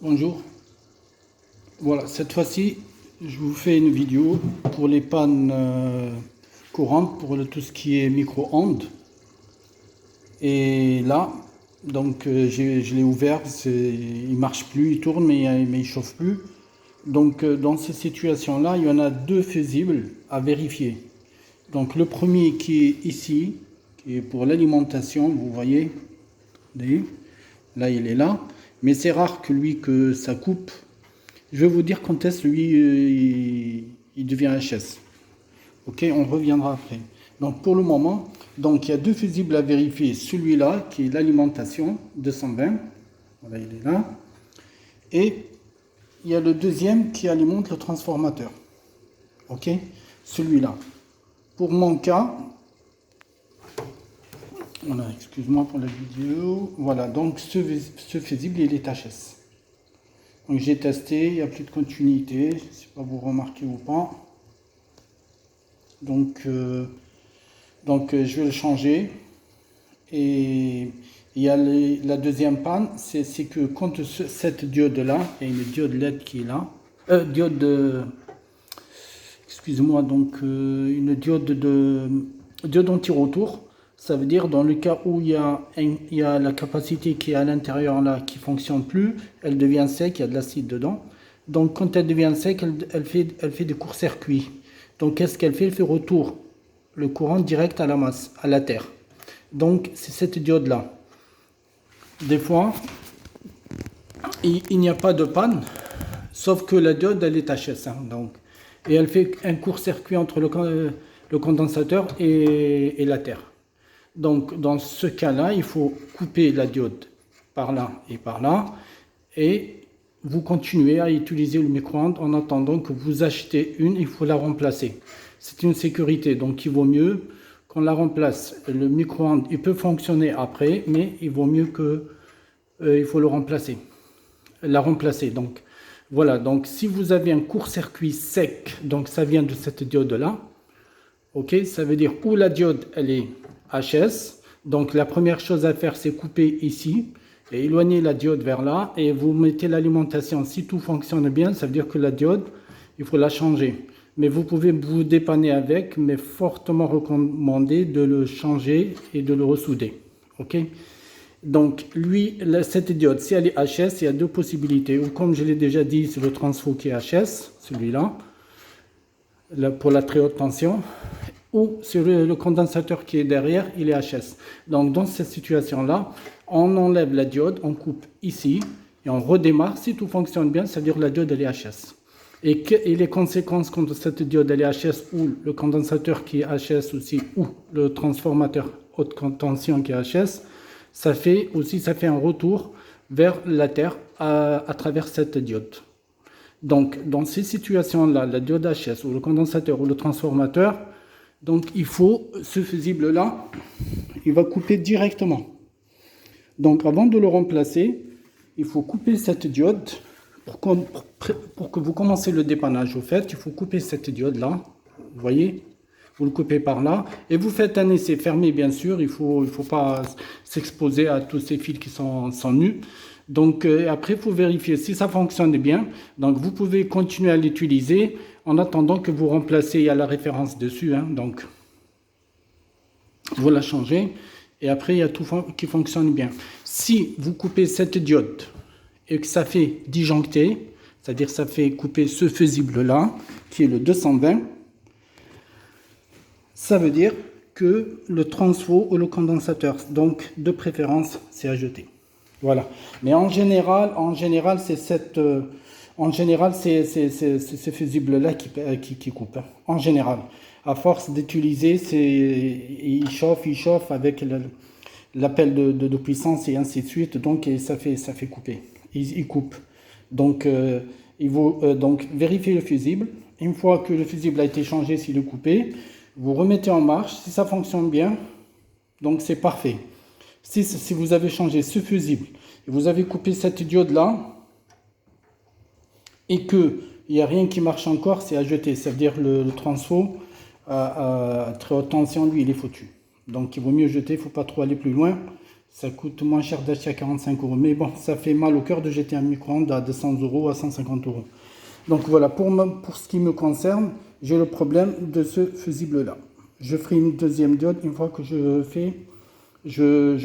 Bonjour, voilà, cette fois-ci, je vous fais une vidéo pour les pannes courantes, pour tout ce qui est micro-ondes. Et là, donc je l'ai ouvert, il marche plus, il tourne, mais il chauffe plus. Donc dans ces situations-là, il y en a deux fusibles à vérifier. Donc le premier qui est ici, qui est pour l'alimentation, vous voyez, là il est là, mais c'est rare que ça coupe. Je vais vous dire quand est-ce lui il devient HS. Ok, on reviendra après. Donc pour le moment, donc il y a deux fusibles à vérifier. Celui-là qui est l'alimentation 220, voilà il est là, et il y a le deuxième qui alimente le transformateur. Ok, celui-là. Pour mon cas, voilà, excuse-moi pour la vidéo. Voilà, donc ce fusible il est HS. Donc j'ai testé, il n'y a plus de continuité, je ne sais pas vous remarquez ou pas. Donc je vais le changer. Et il y a la deuxième panne, c'est que quand cette diode-là, il y a une diode LED qui est là, excusez-moi, donc une diode anti-retour. Ça veut dire dans le cas où il y a la capacité qui est à l'intérieur là qui fonctionne plus, elle devient sec, il y a de l'acide dedans. Donc quand elle devient sec, elle fait des courts-circuits. Donc qu'est-ce qu'elle fait? Elle fait retour le courant direct à la masse, à la terre. Donc c'est cette diode là. Des fois, il n'y a pas de panne, sauf que la diode elle est HS. Donc, et elle fait un court-circuit entre le condensateur et la terre. Donc dans ce cas-là, il faut couper la diode par là, et vous continuez à utiliser le micro-ondes en attendant que vous achetez une, il faut la remplacer. C'est une sécurité, donc il vaut mieux qu'on la remplace. Le micro-ondes, il peut fonctionner après, mais il vaut mieux il faut la remplacer. Donc voilà, donc si vous avez un court-circuit sec, donc ça vient de cette diode-là, ok, ça veut dire où la diode elle est HS. Donc la première chose à faire, c'est couper ici et éloigner la diode vers là, et vous mettez l'alimentation. Si tout fonctionne bien, ça veut dire que la diode, il faut la changer. Mais vous pouvez vous dépanner avec, mais fortement recommandé de le changer et de le ressouder. Ok. Donc cette diode, si elle est HS, il y a deux possibilités. Ou comme je l'ai déjà dit, c'est le transfo qui est HS, celui-là, pour la très haute tension, ou sur le condensateur qui est derrière, il est HS. Donc dans cette situation-là, on enlève la diode, on coupe ici, et on redémarre. Si tout fonctionne bien, ça veut dire que la diode elle est HS. Et les conséquences quand cette diode elle est HS, ou le condensateur qui est HS aussi, ou le transformateur haute tension qui est HS, ça fait un retour vers la Terre à travers cette diode. Donc, dans ces situations-là, la diode HS ou le condensateur ou le transformateur, donc il faut, ce fusible-là, il va couper directement. Donc, avant de le remplacer, il faut couper cette diode pour que vous commencez le dépannage. Au fait, il faut couper cette diode-là, vous voyez, vous le coupez par là, et vous faites un essai fermé, bien sûr, il faut pas s'exposer à tous ces fils qui sont nus. Donc après, il faut vérifier si ça fonctionne bien. Donc vous pouvez continuer à l'utiliser en attendant que vous remplacez, il y a la référence dessus, donc vous la changez, et après il y a tout qui fonctionne bien. Si vous coupez cette diode et que ça fait disjoncter, c'est-à-dire ça fait couper ce fusible-là, qui est le 220, ça veut dire que le transfo ou le condensateur, donc de préférence, c'est à jeter. Voilà. Mais en général, c'est ces fusibles-là qui coupent. En général, à force d'utiliser, il chauffe avec l'appel de puissance et ainsi de suite. Donc, ça fait couper. Il coupe. Donc, il faut donc vérifier le fusible. Une fois que le fusible a été changé, s'il est coupé, vous remettez en marche. Si ça fonctionne bien, donc c'est parfait. Si vous avez changé ce fusible, et vous avez coupé cette diode-là, et qu'il n'y a rien qui marche encore, c'est à jeter. Ça veut dire le transfo à très haute tension, lui, il est foutu. Donc il vaut mieux jeter, il ne faut pas trop aller plus loin. Ça coûte moins cher d'acheter à 45 euros. Mais bon, ça fait mal au cœur de jeter un micro-ondes à 200 euros, à 150 euros. Donc voilà, pour ce qui me concerne, j'ai le problème de ce fusible-là. Je ferai une deuxième diode une fois que je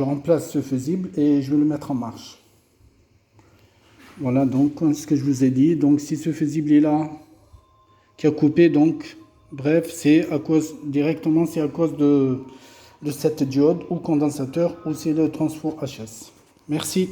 remplace ce fusible et je vais le mettre en marche. Voilà donc ce que je vous ai dit. Donc si ce fusible est là, qui a coupé, donc bref, c'est à cause de cette diode ou condensateur ou c'est le transfo HS. Merci.